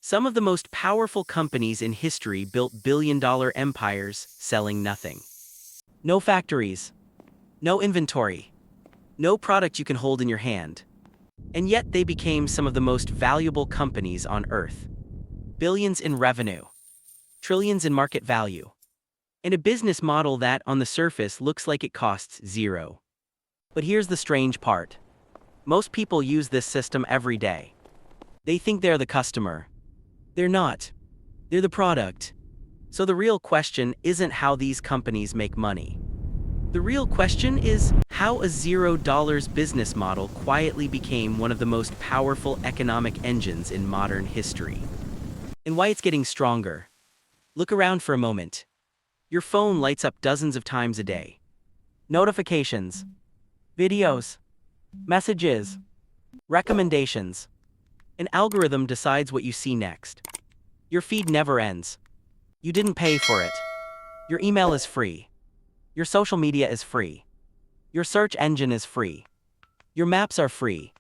Some of the most powerful companies in history built billion-dollar empires selling nothing. No factories, no inventory, no product you can hold in your hand. And yet they became some of the most valuable companies on Earth. Billions in revenue, trillions in market value, and a business model that, on the surface, looks like it costs zero. But here's the strange part. Most people use this system every day. They think they're the customer. They're not. They're the product. So the real question isn't how these companies make money. The real question is how a $0 business model quietly became one of the most powerful economic engines in modern history. And why it's getting stronger. Look around for a moment. Your phone lights up dozens of times a day. Notifications, videos, messages, recommendations. An algorithm decides what you see next. Your feed never ends. You didn't pay for it. Your email is free. Your social media is free. Your search engine is free. Your maps are free.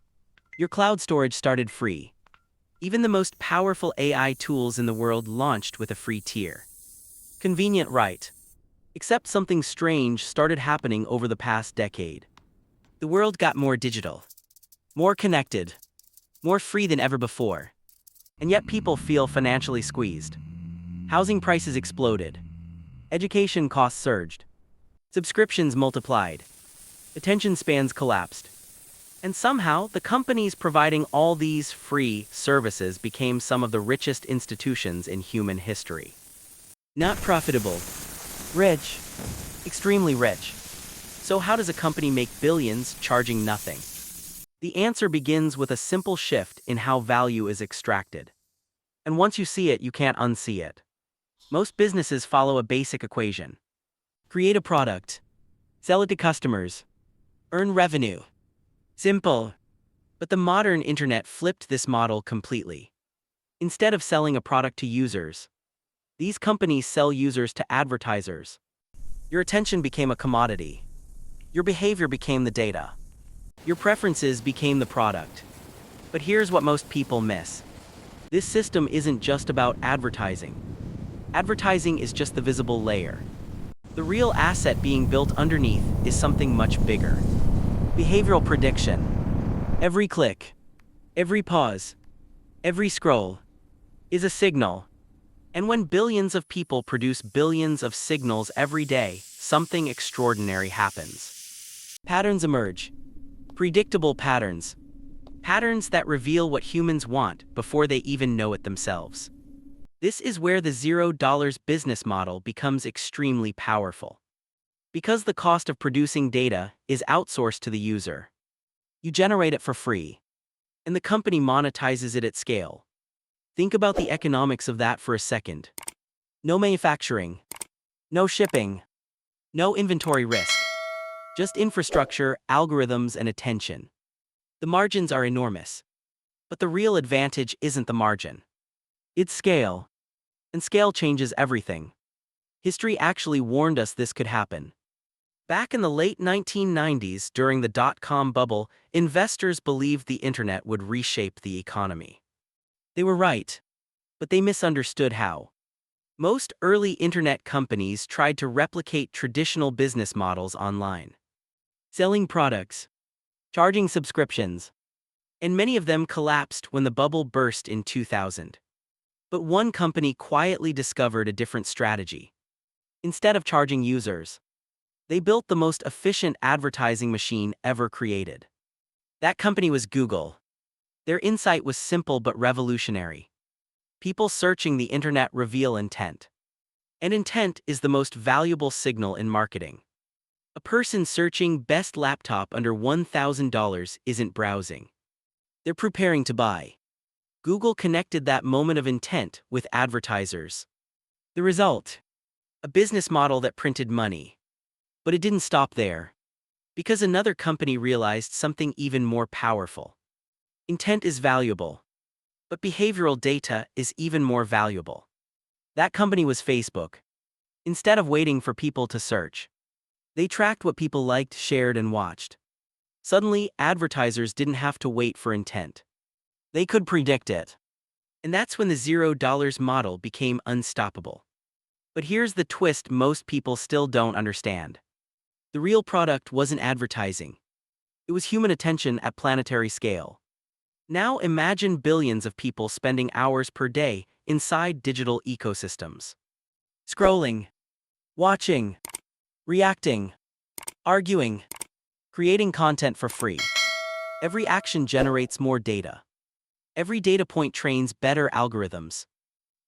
Your cloud storage started free. Even the most powerful AI tools in the world launched with a free tier. Convenient, right? Except something strange started happening over the past decade. The world got more digital, more connected, more free than ever before. And yet people feel financially squeezed. Housing prices exploded. Education costs surged. Subscriptions multiplied. Attention spans collapsed. And somehow, the companies providing all these free services became some of the richest institutions in human history. Not profitable. Rich. Extremely rich. So how does a company make billions charging nothing? The answer begins with a simple shift in how value is extracted. And once you see it, you can't unsee it. Most businesses follow a basic equation. Create a product. Sell it to customers. Earn revenue. Simple. But the modern internet flipped this model completely. Instead of selling a product to users, these companies sell users to advertisers. Your attention became a commodity. Your behavior became the data. Your preferences became the product. But here's what most people miss. This system isn't just about advertising. Advertising is just the visible layer. The real asset being built underneath is something much bigger. Behavioral prediction. Every click, every pause, every scroll is a signal. And when billions of people produce billions of signals every day, something extraordinary happens. Patterns emerge. Predictable patterns. Patterns that reveal what humans want before they even know it themselves. This is where the $0 business model becomes extremely powerful. Because the cost of producing data is outsourced to the user. You generate it for free, and the company monetizes it at scale. Think about the economics of that for a second. No manufacturing, no shipping, no inventory risk. Just infrastructure, algorithms, and attention. The margins are enormous. But the real advantage isn't the margin. It's scale. And scale changes everything. History actually warned us this could happen. Back in the late 1990s, during the dot-com bubble, investors believed the internet would reshape the economy. They were right, but they misunderstood how. Most early internet companies tried to replicate traditional business models online. Selling products, charging subscriptions, and many of them collapsed when the bubble burst in 2000. But one company quietly discovered a different strategy. Instead of charging users, they built the most efficient advertising machine ever created. That company was Google. Their insight was simple but revolutionary. People searching the internet reveal intent. And intent is the most valuable signal in marketing. A person searching best laptop under $1,000 isn't browsing. They're preparing to buy. Google connected that moment of intent with advertisers. The result? A business model that printed money. But it didn't stop there. Because another company realized something even more powerful. Intent is valuable. But behavioral data is even more valuable. That company was Facebook. Instead of waiting for people to search, they tracked what people liked, shared, and watched. Suddenly, advertisers didn't have to wait for intent. They could predict it. And that's when the $0 model became unstoppable. But here's the twist most people still don't understand. The real product wasn't advertising. It was human attention at planetary scale. Now imagine billions of people spending hours per day inside digital ecosystems. Scrolling, watching, reacting, arguing, creating content for free. Every action generates more data. Every data point trains better algorithms.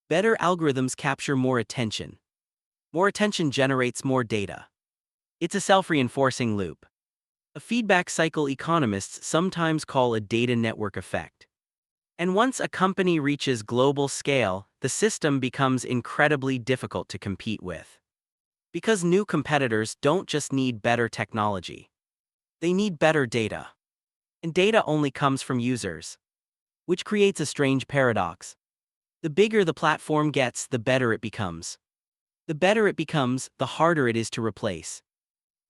Better algorithms capture more attention. More attention generates more data. It's a self-reinforcing loop. A feedback cycle economists sometimes call a data network effect. And once a company reaches global scale, the system becomes incredibly difficult to compete with. Because new competitors don't just need better technology. They need better data. And data only comes from users. Which creates a strange paradox. The bigger the platform gets, the better it becomes. The better it becomes, the harder it is to replace.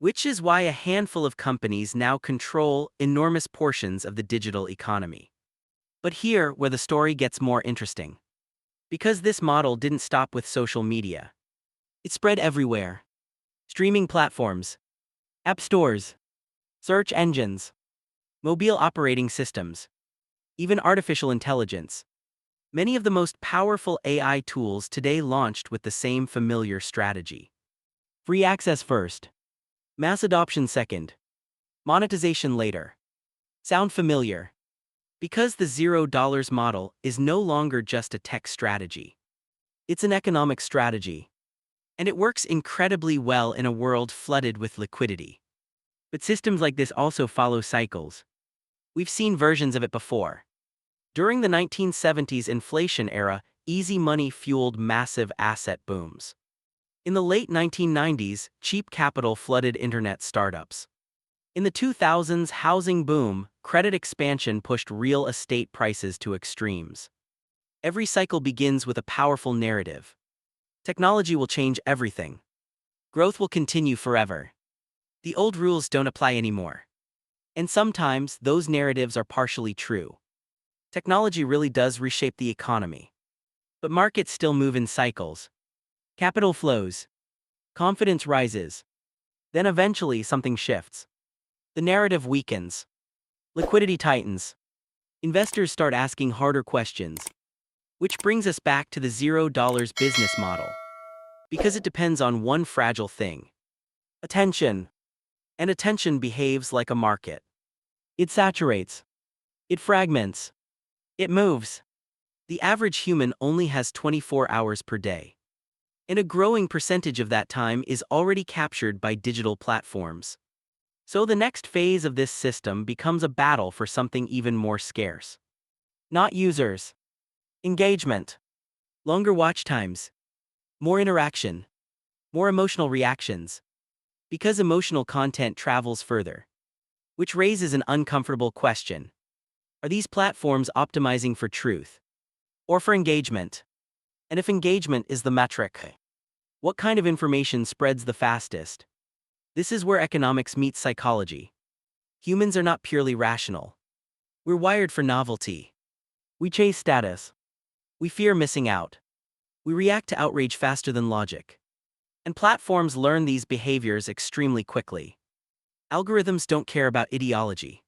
Which is why a handful of companies now control enormous portions of the digital economy. But here, where the story gets more interesting. Because this model didn't stop with social media. It spread everywhere. Streaming platforms, app stores, search engines, mobile operating systems, even artificial intelligence. Many of the most powerful AI tools today launched with the same familiar strategy. Free access first. Mass adoption second. Monetization later. Sound familiar? Because the $0 model is no longer just a tech strategy. It's an economic strategy. And it works incredibly well in a world flooded with liquidity. But systems like this also follow cycles. We've seen versions of it before. During the 1970s inflation era, easy money fueled massive asset booms. In the late 1990s, cheap capital flooded internet startups. In the 2000s housing boom, credit expansion pushed real estate prices to extremes. Every cycle begins with a powerful narrative. Technology will change everything. Growth will continue forever. The old rules don't apply anymore. And sometimes, those narratives are partially true. Technology really does reshape the economy. But markets still move in cycles. Capital flows. Confidence rises. Then eventually something shifts. The narrative weakens. Liquidity tightens. Investors start asking harder questions. Which brings us back to the $0 business model. Because it depends on one fragile thing. Attention. And attention behaves like a market. It saturates. It fragments. It moves. The average human only has 24 hours per day. And a growing percentage of that time is already captured by digital platforms. So the next phase of this system becomes a battle for something even more scarce. Not users. Engagement. Longer watch times. More interaction. More emotional reactions. Because emotional content travels further. Which raises an uncomfortable question. Are these platforms optimizing for truth? Or for engagement? And if engagement is the metric, what kind of information spreads the fastest? This is where economics meets psychology. Humans are not purely rational. We're wired for novelty. We chase status. We fear missing out. We react to outrage faster than logic. And platforms learn these behaviors extremely quickly. Algorithms don't care about ideology.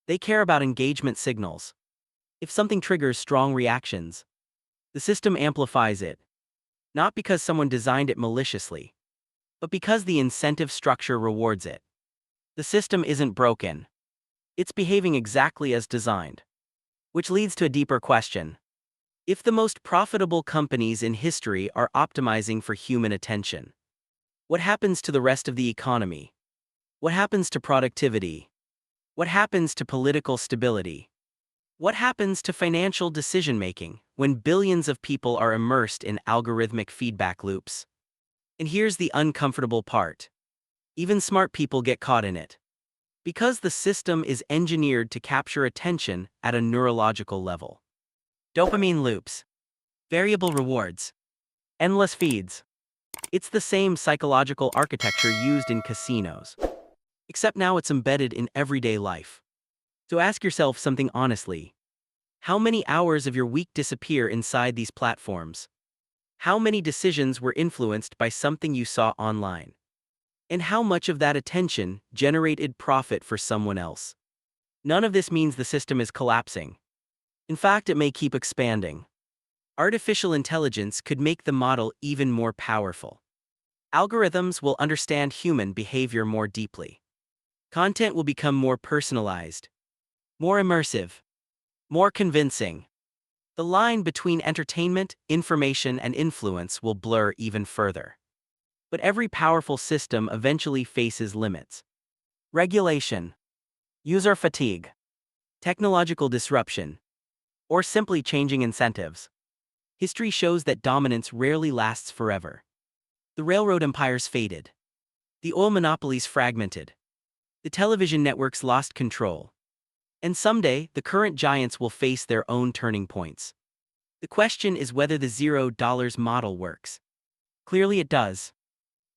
They care about engagement signals. If something triggers strong reactions, the system amplifies it. Not because someone designed it maliciously, but because the incentive structure rewards it. The system isn't broken. It's behaving exactly as designed. Which leads to a deeper question. If the most profitable companies in history are optimizing for human attention, what happens to the rest of the economy? What happens to productivity? What happens to political stability? What happens to financial decision-making when billions of people are immersed in algorithmic feedback loops? And here's the uncomfortable part. Even smart people get caught in it. Because the system is engineered to capture attention at a neurological level. Dopamine loops. Variable rewards. Endless feeds. It's the same psychological architecture used in casinos. Except now it's embedded in everyday life. So ask yourself something honestly. How many hours of your week disappear inside these platforms? How many decisions were influenced by something you saw online? And how much of that attention generated profit for someone else? None of this means the system is collapsing. In fact, it may keep expanding. Artificial intelligence could make the model even more powerful. Algorithms will understand human behavior more deeply. Content will become more personalized, more immersive, more convincing. The line between entertainment, information, and influence will blur even further. But every powerful system eventually faces limits. Regulation, user fatigue, technological disruption, or simply changing incentives. History shows that dominance rarely lasts forever. The railroad empires faded. The oil monopolies fragmented. The television networks lost control. And someday, the current giants will face their own turning points. The question is whether the $0 model works. Clearly it does.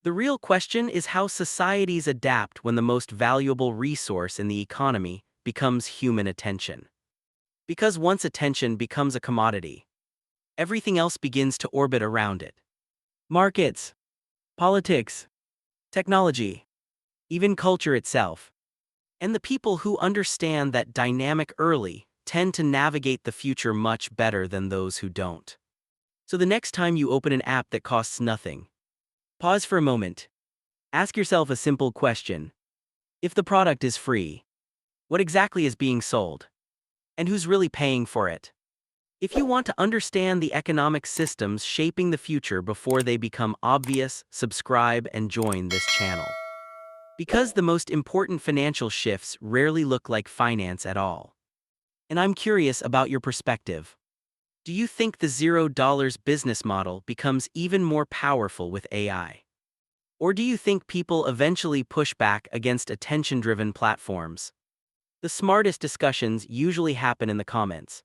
The real question is how societies adapt when the most valuable resource in the economy becomes human attention. Because once attention becomes a commodity, everything else begins to orbit around it. Markets, politics, technology, even culture itself. And the people who understand that dynamic early tend to navigate the future much better than those who don't. So the next time you open an app that costs nothing, pause for a moment. Ask yourself a simple question. If the product is free, what exactly is being sold? And who's really paying for it? If you want to understand the economic systems shaping the future before they become obvious, subscribe and join this channel. Because the most important financial shifts rarely look like finance at all. And I'm curious about your perspective. Do you think the $0 business model becomes even more powerful with AI? Or do you think people eventually push back against attention-driven platforms? The smartest discussions usually happen in the comments.